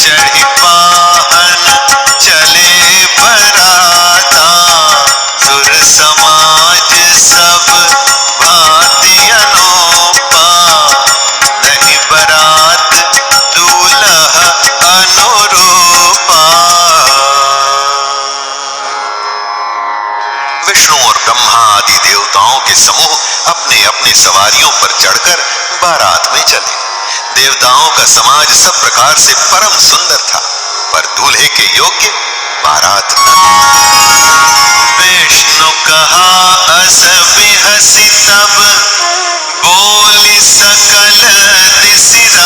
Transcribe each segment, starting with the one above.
चढ़ी वाहन चले बराता, सुर समाज सब भांति अनोपा, नहीं बरात दूल्हा अनुरूपा। विष्णु और ब्रह्मा आदि देवताओं के समूह अपने अपने सवारियों पर चढ़कर बारात में चले। देवताओं का समाज सब प्रकार से परम सुंदर था, पर दूल्हे के योग्य बारात न थी। विष्णु कहा अस बिहसी तब, बोली सकल दिसिराज,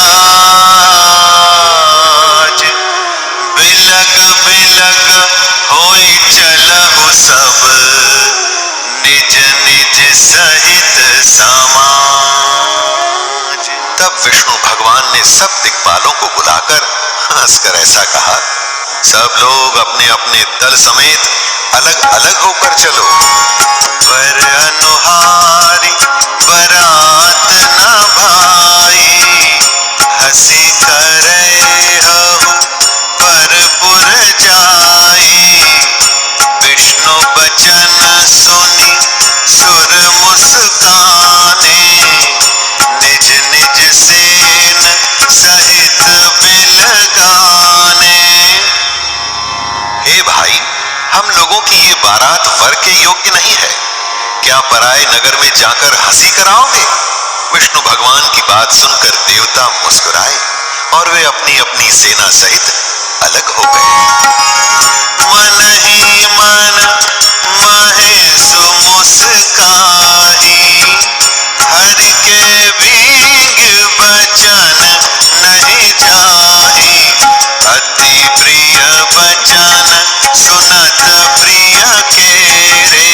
बिलग बिलग होई चलहु सब, निज निज सहित समाज। तब विष्णु भगवान ने सब दिक्पालों को बुलाकर हंसकर ऐसा कहा, सब लोग अपने अपने दल समेत अलग अलग होकर चलो। वर अनुहारी बरात न भाई, हंसी करे हहु परपुर जाई। विष्णु बचन सुनी सुर मुस्काने, निज निज सेन सहित बिलगाने। हे भाई, हम लोगों की ये बारात वर के योग्य नहीं है, क्या पराये नगर में जाकर हंसी कराओगे? विष्णु भगवान की बात सुनकर देवता मुस्कुराए और वे अपनी अपनी सेना सहित अलग हो गए। मन ही मन महेशु मुस्काही, हरि के भींग बचन नहीं जाही। अति प्रिय बचन सुनत प्रिय केरे,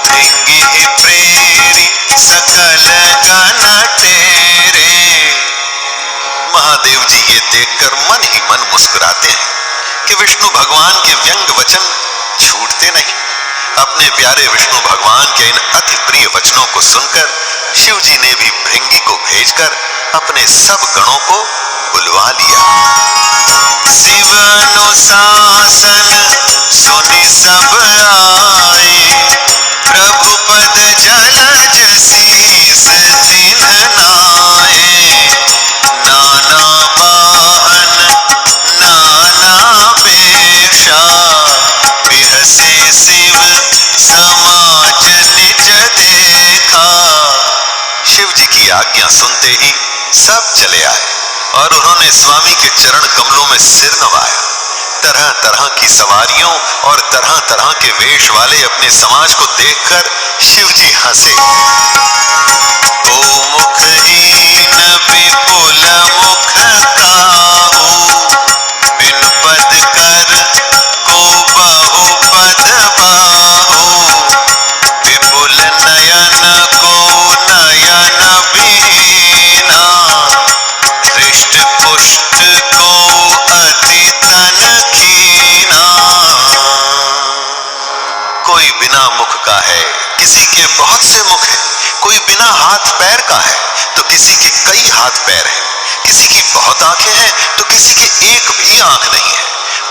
भृंगी प्रेरी सकल गण तेरे। महादेव जी ये देखकर मन ही मन मुस्कुराते हैं कि विष्णु भगवान के व्यंग वचन छूटते नहीं। अपने प्यारे विष्णु भगवान के इन अति प्रिय वचनों को सुनकर शिव जी ने भी भृंगी को भेजकर अपने सब गणों को बुलवा लिया। शिव अनुशासन सुनि सब आए, प्रभु पद जलज शीस चिन्हनाए। नाना वाहन नाना वेशा, बिहसे शिव समाज निज देखा। शिव जी की आज्ञा सुनते ही सब चले आए और उन्होंने स्वामी के चरण कमलों में सिर नवाया। तरह तरह की सवारियों और तरह तरह के वेश वाले अपने समाज को देखकर शिव जी हंसे। ओ मुखहीन विपुल मुख काहू, बिन पद कर को बहु पद बाहू। विपुल नयन को नयन बीना, हृष्ट पुष्ट को अति तन कीना। कोई बिना मुख का है, किसी के बहुत से मुख हैं। कोई बिना हाथ पैर का है तो किसी के कई हाथ पैर हैं। किसी की बहुत आंखें हैं तो किसी के एक भी आंख नहीं है।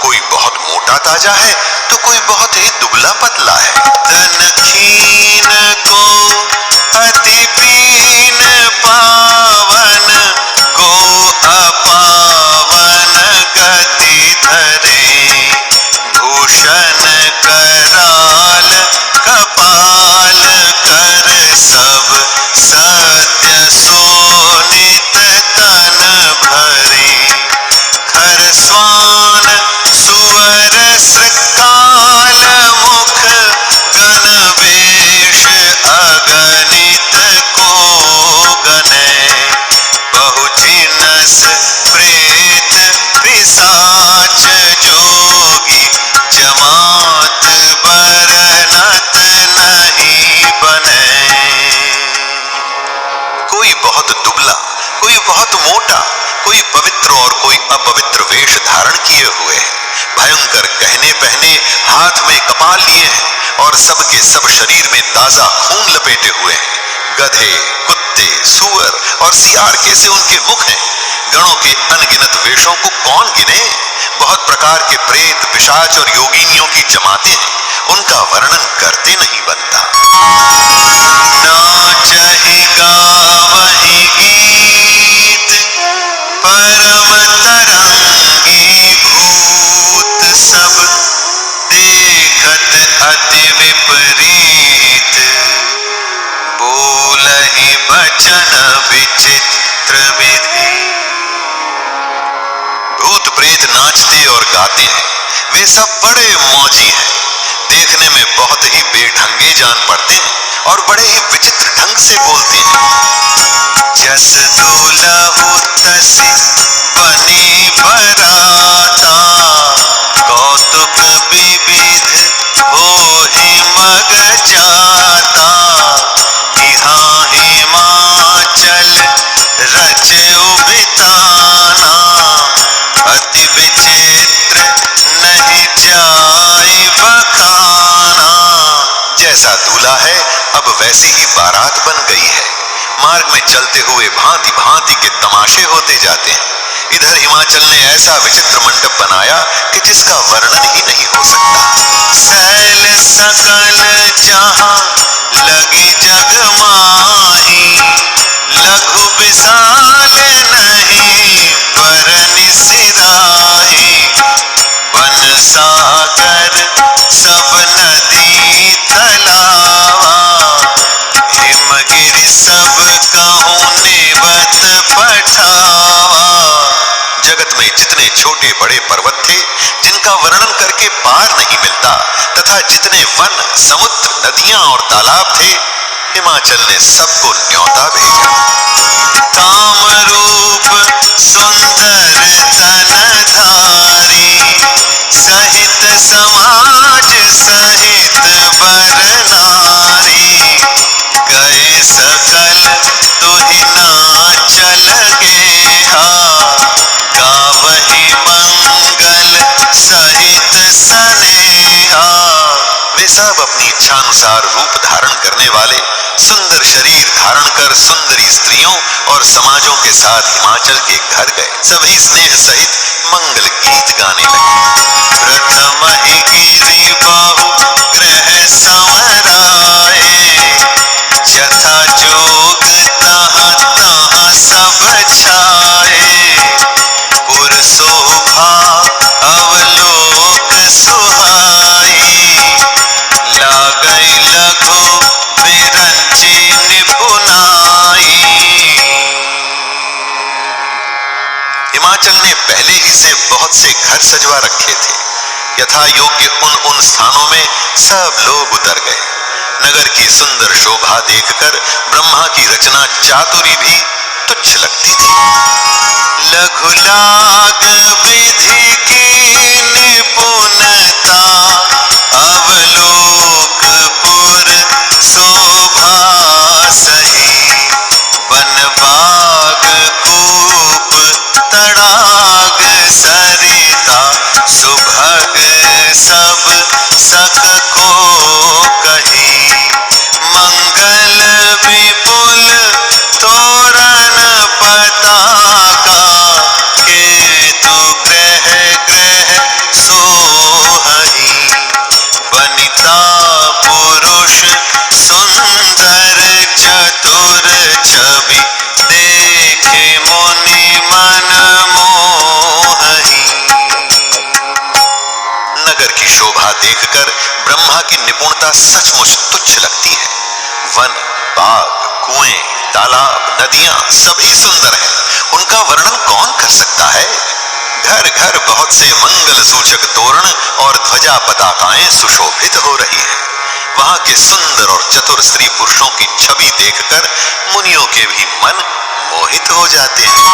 कोई बहुत मोटा ताजा है तो कोई बहुत ही दुबला पतला है। तन खीन को अति पीन पावन, को अपावन गति धरे। भूषण कराल कपाल कर सब, सत्य सोनित तन भरे। खर स्वान सुवर श्रृकाल मुख, गण वेश अगणित को गणे। बहु जिनस प्रेत पिशाच जोगी, जमात बरनत नहीं बने। कोई बहुत दुबला, कोई बहुत मोटा, कोई पवित्र और कोई अपवित्र वेश धारण किए हुए हैं। भयंकर गहने पहने, हाथ में कपाल लिए हैं और सबके सब शरीर में ताजा खून लपेटे हुए हैं। गधे, कुत्ते, सूअर और सियार कैसे उनके मुख हैं। गणों के अनगिनत वेशों को कौन गिने। बहुत प्रकार के प्रेत, पिशाच और योगिनियों की जमातें हैं, उनका वर्णन करते नहीं बनता। नाचहि गावहि गीत परम तरंगी भूत सब, देखत अति विपरीत बोलहि बचन विचित्र विधि। भूत प्रेत नाचते और गाते हैं, वे सब बड़े मौजी हैं, देखने में बहुत ही बेढंगे जान पड़ते हैं और बड़े ही विचित्र ढंग से बोलते हैं। जस दुलहु तसि बनी बराता, कौतुक विविध होहि मग जाता। यहाँ हिमाचल रचयु बिताना, अति विचित्र नहीं जाय बखाना। जैसा दूल्हा है अब वैसी ही बारात बन गई है। मार्ग में चलते हुए भांति भांति के तमाशे होते जाते हैं। इधर हिमाचल ने ऐसा विचित्र मंडप बनाया कि जिसका वर्णन ही नहीं हो सकता। सैल सकल जहां लगी जगमाही, लघु विशाल नहीं परनि सिराही। वन सागर सब नदी तलावा, हिमगिरि सब कहूं नेवत पठावा। जगत में जितने छोटे बड़े पर्वत थे जिनका वर्णन करके पार नहीं मिलता, तथा जितने वन, समुद्र, नदियां और तालाब थे, हिमाचल ने सबको न्योता भेजा। काम रूप सुंदर तनधारी, सहित समाज सहित वर नारी। गए सकल तुहि नाचल गेहा, गावहि मंगल सहित सनेहा। वे सब अपनी इच्छानुसार रूप धारण करने वाले, सुंदर शरीर धारण कर सुंदरी स्त्रियों और समाजों के साथ हिमाचल के घर गए। सभी स्नेह सहित मंगल गीत गाने लगे। प्रथम ही गिरि बाहु ग्रह संवराए, यथा जोग तहाँ तहाँ सब छाए। पुर शोभा अवलोक सुहाई, लागई लघु बिरंची निपुनाई। हिमाचल ने पहले ही से बहुत से घर सजवा रखे थे। यथा योग्य उन स्थानों में सब लोग उतर गए। नगर की सुंदर शोभा देखकर ब्रह्मा की रचना चातुरी भी तुच्छ लगती थी। लघु लाग विधि की निपुणता, अवलोक पुर शोभा सही। वन बाग कूप तड़ाग सरिता, सुभग सब सक को कही। मंगल विपुल तोरण पताका, केतु ग्रह ग्रह सोहई। वनिता पुरुष सुंदर चतुर छवि, देखे मुनि मन मोहई। नगर की शोभा देखकर ब्रह्मा की निपुणता सचमुच तुच्छ लगती है। वन, बाग, कुएं, तालाब, नदियां सभी सुंदर हैं, उनका वर्णन कौन कर सकता है। घर घर बहुत से मंगल सूचक तोरण और ध्वजा पताकाएं सुशोभित हो रही हैं। वहां के सुंदर और चतुर स्त्री पुरुषों की छवि देखकर मुनियों के भी मन मोहित हो जाते हैं।